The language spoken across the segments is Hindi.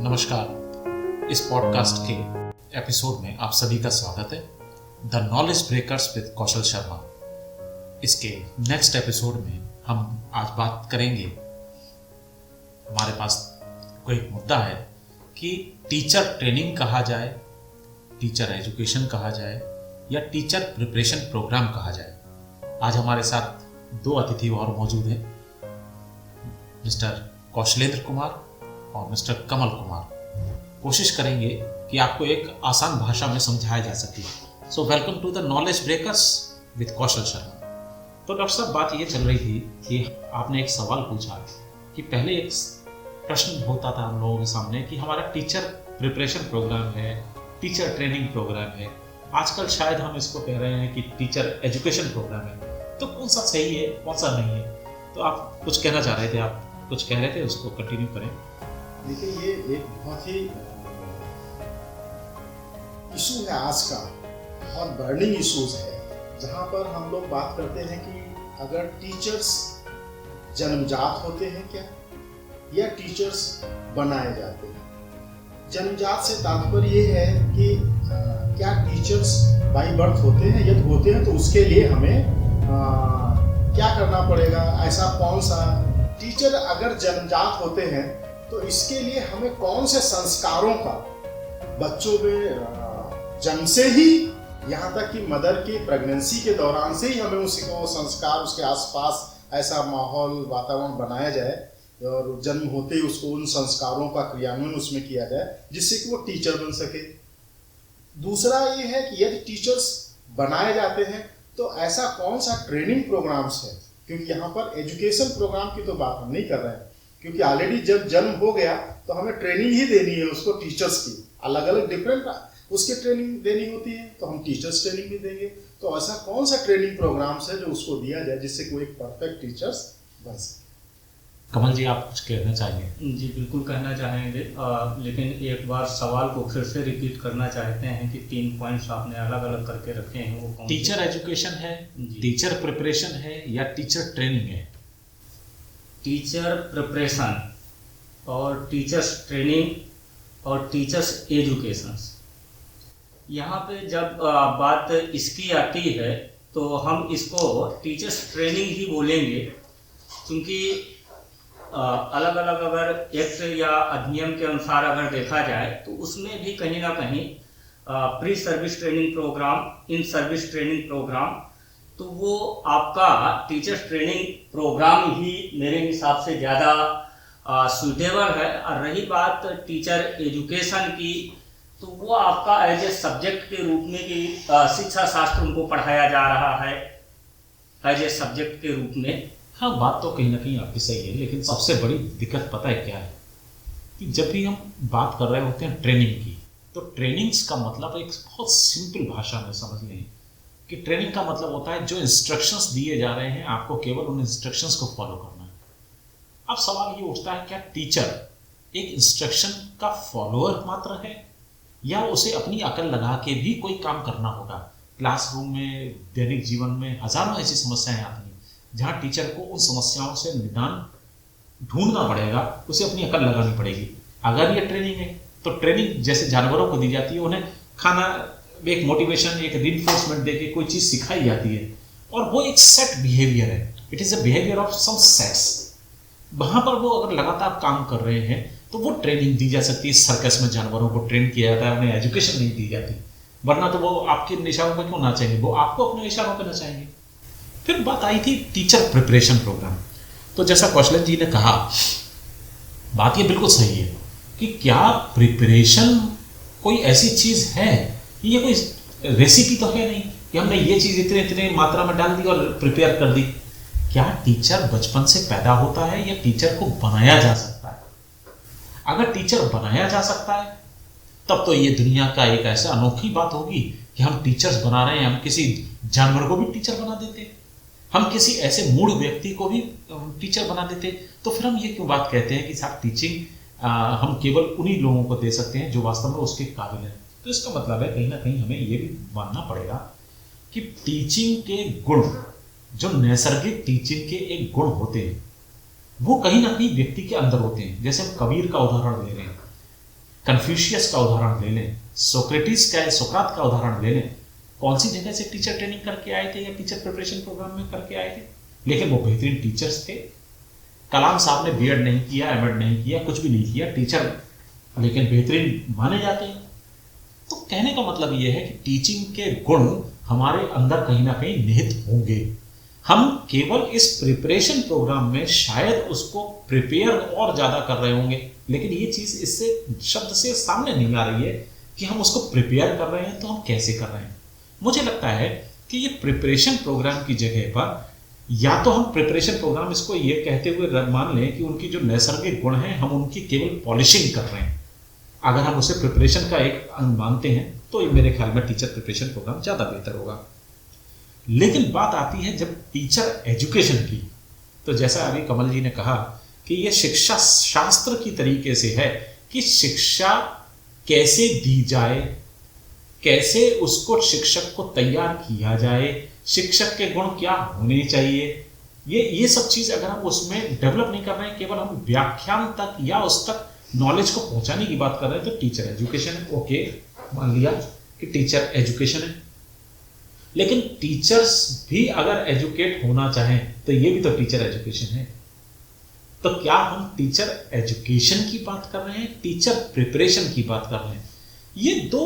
नमस्कार। इस पॉडकास्ट के एपिसोड में आप सभी का स्वागत है। The knowledge breakers with Kaushal Sharma. इसके नेक्स्ट एपिसोड में हम आज बात करेंगे, हमारे पास कोई एक मुद्दा है कि टीचर ट्रेनिंग कहा जाए, टीचर एजुकेशन कहा जाए या टीचर प्रिपरेशन प्रोग्राम कहा जाए। आज हमारे साथ दो अतिथि और मौजूद हैं, मिस्टर कौशलेंद्र कुमार और मिस्टर कमल कुमार। कोशिश करेंगे कि आपको एक आसान भाषा में समझाया जा सके। So welcome to the knowledge breakers with Kaushal Sharma. तो डॉक्टर साहब, बात ये चल रही थी कि आपने एक सवाल पूछा कि पहले एक प्रश्न होता था हम लोगों के सामने कि हमारा टीचर प्रिपरेशन प्रोग्राम है, टीचर ट्रेनिंग प्रोग्राम है। आजकल शायद हम इसको कह रहे हैं कि टीचर एजुकेशन प्रोग्राम है। तो कौन सा सही है, कौन सा नहीं है? तो आप कुछ कहना चाह रहे थे, आप कुछ कह रहे थे, उसको कंटिन्यू करें। देखिए, ये एक बहुत ही इशू है आज का, बहुत बर्निंग इश्यूज है, जहाँ पर हम लोग बात करते हैं कि अगर टीचर्स जन्मजात होते हैं क्या, या टीचर्स बनाए जाते हैं। जन्मजात से तात्पर्य ये है कि क्या टीचर्स बाई बर्थ होते हैं, यदि होते हैं तो उसके लिए हमें क्या करना पड़ेगा, ऐसा कौन सा टीचर अगर जन्मजात होते हैं तो इसके लिए हमें कौन से संस्कारों का बच्चों में जन्म से ही, यहाँ तक कि मदर की प्रेगनेंसी के दौरान से ही हमें उसको संस्कार, उसके आसपास ऐसा माहौल, वातावरण बनाया जाए और जन्म होते ही उसको उन संस्कारों का क्रियान्वयन उसमें किया जाए जिससे कि वो टीचर बन सके। दूसरा ये है कि यदि टीचर्स बनाए जाते हैं तो ऐसा कौन सा ट्रेनिंग प्रोग्राम्स है, क्योंकि यहाँ पर एजुकेशन प्रोग्राम की तो बात हम नहीं कर रहे हैं, क्योंकि ऑलरेडी जब जन्म हो गया तो हमें ट्रेनिंग ही देनी है उसको। टीचर्स की अलग अलग डिफरेंट उसकी ट्रेनिंग देनी होती है, तो हम टीचर्स ट्रेनिंग भी देंगे। तो ऐसा कौन सा ट्रेनिंग प्रोग्राम्स है जो उसको दिया जाए जिससे कोई एक परफेक्ट टीचर्स बन सके। कमल जी, आप कुछ कहना चाहेंगे? जी बिल्कुल कहना चाहेंगे, लेकिन एक बार सवाल को फिर से रिपीट करना चाहते हैं कि 3 पॉइंट्स आपने अलग अलग करके रखे हैं, वो कौन? टीचर एजुकेशन है, टीचर प्रिपरेशन है या टीचर ट्रेनिंग है? टीचर प्रिपरेशन और टीचर्स ट्रेनिंग और टीचर्स एजुकेशन। यहाँ पे जब बात इसकी आती है तो हम इसको टीचर्स ट्रेनिंग ही बोलेंगे, क्योंकि अलग अलग अगर एक्ट या अधिनियम के अनुसार अगर देखा जाए तो उसमें भी कहीं ना कहीं pre service training program, in service training program, तो वो आपका टीचर्स ट्रेनिंग प्रोग्राम ही मेरे हिसाब से ज़्यादा सूटेबल है। और रही बात टीचर एजुकेशन की, तो वो आपका एज ए सब्जेक्ट के रूप में कि शिक्षा शास्त्र उनको पढ़ाया जा रहा है एज ए सब्जेक्ट के रूप में। हाँ, बात तो कहीं ना कहीं आपकी सही है, लेकिन सबसे बड़ी दिक्कत पता है क्या है कि जब भी हम बात कर रहे होते हैं ट्रेनिंग की, तो ट्रेनिंग्स का मतलब एक बहुत सिंपल भाषा में समझ लें कि ट्रेनिंग का मतलब होता है जो इंस्ट्रक्शंस दिए जा रहे हैं आपको केवल उन इंस्ट्रक्शंस को फॉलो करना है। अब सवाल ये उठता है, क्या टीचर एक इंस्ट्रक्शन का फॉलोअर मात्र है या उसे अपनी अकल लगा के भी कोई काम करना होगा? क्लासरूम में, दैनिक जीवन में हजारों ऐसी समस्याएं आती हैं जहाँ टीचर को उन समस्याओं से निदान ढूंढना पड़ेगा, उसे अपनी अकल लगानी पड़ेगी। अगर ये ट्रेनिंग है तो ट्रेनिंग जैसे जानवरों को दी जाती है, उन्हें खाना, एक मोटिवेशन, एक रिइंफोर्समेंट देके कोई चीज़ सिखाई जाती है और वो एक सेट बिहेवियर है। It is a behaviour of some sets. वहाँ पर वो अगर लगातार काम कर रहे हैं तो वो ट्रेनिंग दी जा सकती है। सर्कस में जानवरों को ट्रेन किया जाता है, उन्हें एजुकेशन नहीं दी जाती, वरना तो वो आपके इशारों पर क्यों नाचेंगे, वो आपको अपने इशारों पर नचाएंगे। फिर बात आई थी टीचर प्रिपरेशन प्रोग्राम। तो जैसा कौशलेंद्र जी ने कहा, बात ये बिल्कुल सही है कि क्या प्रिपरेशन कोई ऐसी चीज़ है, ये कोई रेसिपी तो है नहीं कि हमने ये चीज़ इतने इतने मात्रा में डाल दी और प्रिपेयर कर दी। क्या टीचर बचपन से पैदा होता है या टीचर को बनाया जा सकता है? अगर टीचर बनाया जा सकता है तब तो ये दुनिया का एक ऐसा अनोखी बात होगी कि हम टीचर्स बना रहे हैं। हम किसी जानवर को भी टीचर बना देते, हम किसी ऐसे मूढ़ व्यक्ति को भी टीचर बना देते। तो फिर हम ये क्यों बात कहते हैं कि साहब टीचिंग हम केवल उन्हीं लोगों को दे सकते हैं जो वास्तव में उसके काबिल है? तो इसका मतलब है कहीं ना कहीं हमें ये भी मानना पड़ेगा कि टीचिंग के गुण, जो नैसर्गिक टीचिंग के एक गुण होते हैं, वो कहीं ना कहीं व्यक्ति के अंदर होते हैं। जैसे हम कबीर का उदाहरण ले रहे हैं कन्फ्यूशियस का उदाहरण ले लें, सोक्रात का उदाहरण ले लें, कौन सी जगह से टीचर ट्रेनिंग करके आए थे या टीचर प्रिपरेशन प्रोग्राम में करके आए थे, लेकिन वो बेहतरीन टीचर्स थे। कलाम साहब ने बीएड नहीं किया, एमएड नहीं किया, कुछ भी नहीं किया, टीचर लेकिन बेहतरीन माने जाते हैं। तो कहने का मतलब ये है कि टीचिंग के गुण हमारे अंदर कहीं ना कहीं निहित होंगे। हम केवल इस प्रिपरेशन प्रोग्राम में शायद उसको प्रिपेयर और ज़्यादा कर रहे होंगे, लेकिन ये चीज़ इससे शब्द से सामने नहीं आ रही है कि हम उसको प्रिपेयर कर रहे हैं तो हम कैसे कर रहे हैं। मुझे लगता है कि ये प्रिपरेशन प्रोग्राम की जगह पर या तो हम प्रिपरेशन प्रोग्राम इसको ये कहते हुए मान लें कि उनकी जो नैसर्गिक गुण हैं हम उनकी केवल पॉलिशिंग कर रहे हैं। अगर हम उसे प्रिपरेशन का एक अंग मानते हैं तो मेरे ख्याल में टीचर प्रिपरेशन प्रोग्राम ज़्यादा बेहतर होगा। लेकिन बात आती है जब टीचर एजुकेशन की, तो जैसा अभी कमल जी ने कहा कि ये शिक्षा शास्त्र की तरीके से है कि शिक्षा कैसे दी जाए, कैसे उसको शिक्षक को तैयार किया जाए, शिक्षक के गुण क्या होने चाहिए, ये सब चीज़ अगर हम उसमें डेवलप नहीं कर रहे हैं, केवल हम व्याख्यान तक या उस तक नॉलेज को पहुंचाने की बात कर रहे हैं, तो टीचर एजुकेशन है। ओके, मान लिया कि टीचर एजुकेशन है, लेकिन टीचर्स भी अगर एजुकेट होना चाहें तो ये भी तो टीचर एजुकेशन है। तो क्या हम टीचर एजुकेशन की बात कर रहे हैं, टीचर प्रिपरेशन की बात कर रहे हैं? ये दो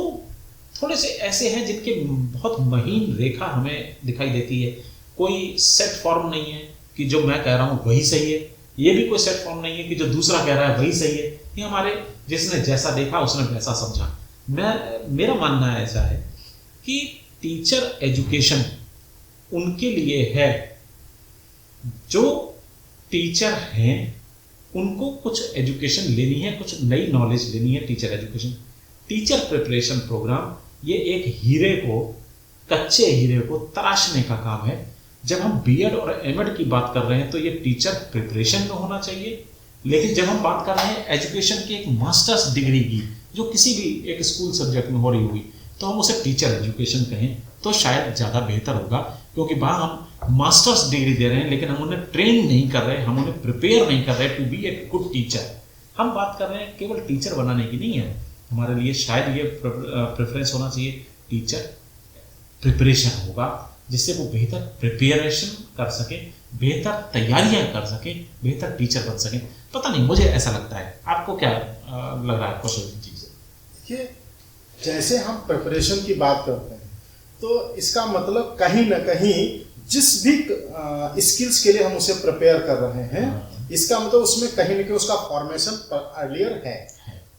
थोड़े से ऐसे हैं जिनके बहुत महीन रेखा हमें दिखाई देती है। कोई सेट फॉर्म नहीं है कि जो मैं कह रहा हूँ वही सही है, ये भी कोई सेट फॉर्म नहीं है कि जो दूसरा कह रहा है वही सही है। ये हमारे जिसने जैसा देखा उसने वैसा समझा। मेरा मानना ऐसा है कि टीचर एजुकेशन उनके लिए है जो टीचर हैं, उनको कुछ एजुकेशन लेनी है, कुछ नई नॉलेज लेनी है। Teacher education, teacher preparation program ये एक हीरे को, कच्चे हीरे को तराशने का काम है। जब हम बीएड और एमएड की बात कर रहे हैं तो ये टीचर प्रिपरेशन में होना चाहिए, लेकिन जब हम बात कर रहे हैं एजुकेशन की एक मास्टर्स डिग्री की जो किसी भी एक स्कूल सब्जेक्ट में हो रही होगी, तो हम उसे टीचर एजुकेशन कहें तो शायद ज़्यादा बेहतर होगा, क्योंकि वहाँ हम मास्टर्स डिग्री दे रहे हैं लेकिन हम उन्हें ट्रेन नहीं कर रहे, हम उन्हें प्रिपेयर नहीं कर रहे to be a good teacher. हम बात कर रहे हैं केवल टीचर बनाने की नहीं है, हमारे लिए शायद ये प्रेफरेंस होना चाहिए टीचर प्रिपरेशन होगा, जिससे वो बेहतर प्रिपरेशन कर सके, बेहतर तैयारियां कर सके, बेहतर टीचर बन सके। पता नहीं, मुझे ऐसा लगता है। आपको क्या लग रहा है कौशल जी से? देखिए, जैसे हम प्रिपरेशन की बात करते हैं तो इसका मतलब कहीं ना कहीं जिस भी स्किल्स के लिए हम उसे प्रिपेयर कर रहे हैं, इसका मतलब उसमें कहीं ना कहीं उसका फॉर्मेशन अर्लियर है।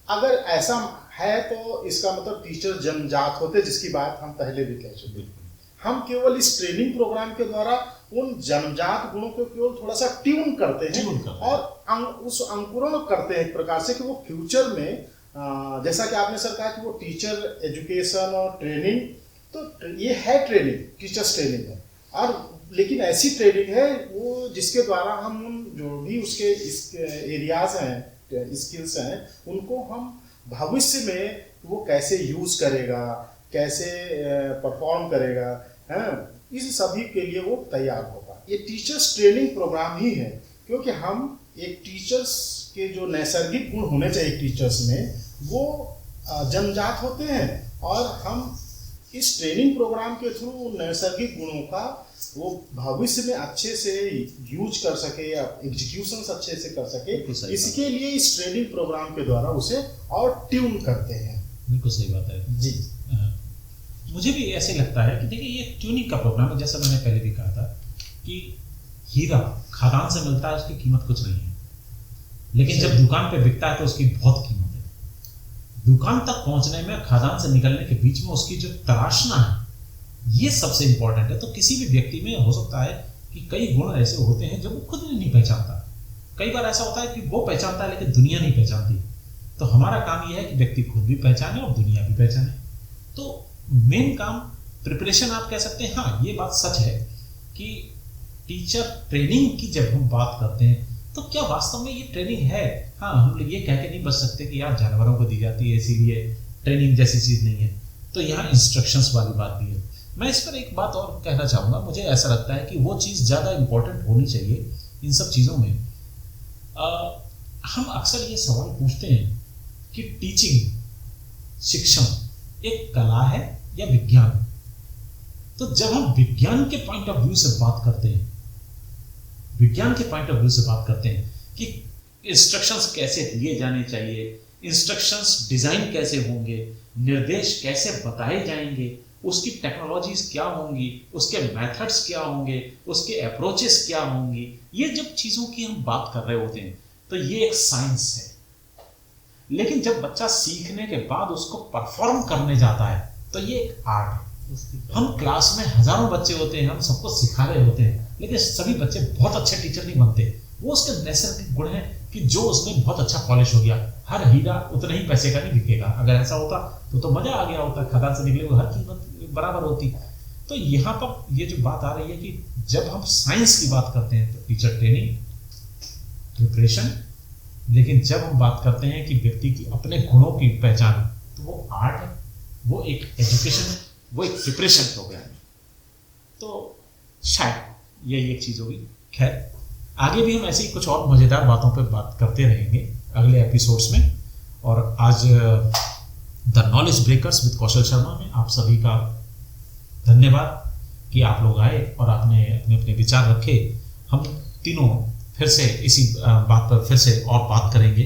अगर ऐसा है तो इसका मतलब टीचर जन्मजात होते, जिसकी बात हम पहले भी कह चुके हैं। हम केवल इस ट्रेनिंग प्रोग्राम के द्वारा उन जन्मजात गुणों को केवल थोड़ा सा ट्यून करते हैं और उस अंकुरण करते हैं एक प्रकार से कि वो फ्यूचर में, जैसा कि आपने सर कहा कि वो टीचर एजुकेशन और ट्रेनिंग, तो ये है ट्रेनिंग, टीचर्स ट्रेनिंग है, और लेकिन ऐसी ट्रेनिंग है वो जिसके द्वारा हम जो भी उसके एरियाज हैं, स्किल्स हैं, उनको हम भविष्य में वो कैसे यूज करेगा, कैसे परफॉर्म करेगा, है, इस सभी के लिए वो तैयार होगा। ये टीचर्स ट्रेनिंग प्रोग्राम ही है, क्योंकि हम एक टीचर्स के जो नैसर्गिक गुण होने चाहिए टीचर्स में, वो जन्मजात होते हैं, और हम इस ट्रेनिंग प्रोग्राम के थ्रू नैसर्गिक गुणों का वो भविष्य में अच्छे से यूज कर सके या एग्जीक्यूशन अच्छे से कर सके, इसके लिए इस ट्रेनिंग प्रोग्राम के द्वारा उसे और ट्यून करते हैं। बिल्कुल सही बात है जी। मुझे भी ऐसे लगता है कि देखिए, ये ट्यूनिंग का प्रोग्राम है। जैसा मैंने पहले भी कहा था कि हीरा खदान से मिलता है, उसकी कीमत कुछ नहीं है, लेकिन जब दुकान पे बिकता है तो उसकी बहुत कीमत है। दुकान तक पहुंचने में, खदान से निकलने के बीच में उसकी जो तराशना है, ये सबसे इंपॉर्टेंट है। तो किसी भी व्यक्ति में हो सकता है कि कई गुण ऐसे होते हैं जो वो खुद नहीं पहचानता। कई बार ऐसा होता है कि वो पहचानता है लेकिन दुनिया नहीं पहचानती। तो हमारा काम यह है कि व्यक्ति खुद भी पहचाने और दुनिया भी पहचाने। तो मेन काम प्रिपरेशन आप कह सकते हैं। हाँ, ये बात सच है कि टीचर ट्रेनिंग की जब हम बात करते हैं तो क्या वास्तव में ये ट्रेनिंग है? हाँ, हम लोग ये कह के नहीं बच सकते कि यार जानवरों को दी जाती है इसीलिए ट्रेनिंग जैसी चीज़ नहीं है। तो यहाँ इंस्ट्रक्शंस वाली बात भी है। मैं इस पर एक बात और कहना चाहूँगा। मुझे ऐसा लगता है कि वो चीज़ ज़्यादा इम्पोर्टेंट होनी चाहिए इन सब चीज़ों में। हम अक्सर ये सवाल पूछते हैं कि टीचिंग, शिक्षण एक कला है या विज्ञान है। तो जब हम विज्ञान के पॉइंट ऑफ व्यू से बात करते हैं, विज्ञान के पॉइंट ऑफ व्यू से बात करते हैं कि इंस्ट्रक्शंस कैसे दिए जाने चाहिए, इंस्ट्रक्शंस डिजाइन कैसे होंगे, निर्देश कैसे बताए जाएंगे, उसकी टेक्नोलॉजीज क्या होंगी, उसके मेथड्स क्या होंगे, उसके अप्रोचेस क्या होंगी, ये जब चीज़ों की हम बात कर रहे होते हैं तो ये एक साइंस है। लेकिन जब बच्चा सीखने के बाद उसको परफॉर्म करने जाता है तो ये एक आर्ट है। हम क्लास में हजारों बच्चे होते हैं, हम सबको सिखा रहे होते हैं, लेकिन सभी बच्चे बहुत अच्छे टीचर नहीं बनते। वो उसके नैसर्गिक गुण है कि जो उसमें बहुत अच्छा पॉलिश हो गया, हर हीरा उतने ही पैसे का नहीं बिकेगा। अगर ऐसा होता तो मजा आ गया होता, खदान से निकले हुए हर कीमत बराबर होती। तो यहाँ पर ये जो बात आ रही है कि जब हम साइंस की बात करते हैं तो टीचर ट्रेनिंग, प्रिपरेशन, लेकिन जब हम बात करते हैं कि व्यक्ति की अपने गुणों की पहचान, तो वो आर्ट है, वो एक एजुकेशन है, वो एक प्रिपरेशन प्रोग्राम है। तो शायद यही एक चीज़ होगी। खैर, आगे भी हम ऐसी कुछ और मज़ेदार बातों पे बात करते रहेंगे अगले एपिसोड्स में। और आज the knowledge breakers with Kaushal Sharma में आप सभी का धन्यवाद कि आप लोग आए और आपने अपने अपने विचार रखे। हम तीनों फिर से इसी बात पर फिर से और बात करेंगे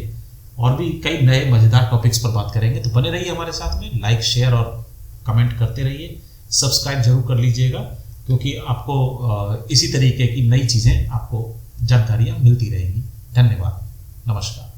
और भी कई नए मज़ेदार टॉपिक्स पर बात करेंगे। तो बने रहिए हमारे साथ में, लाइक, शेयर और कमेंट करते रहिए, सब्सक्राइब जरूर कर लीजिएगा, क्योंकि आपको इसी तरीके की नई चीज़ें, आपको जानकारियाँ मिलती रहेंगी। धन्यवाद, नमस्कार।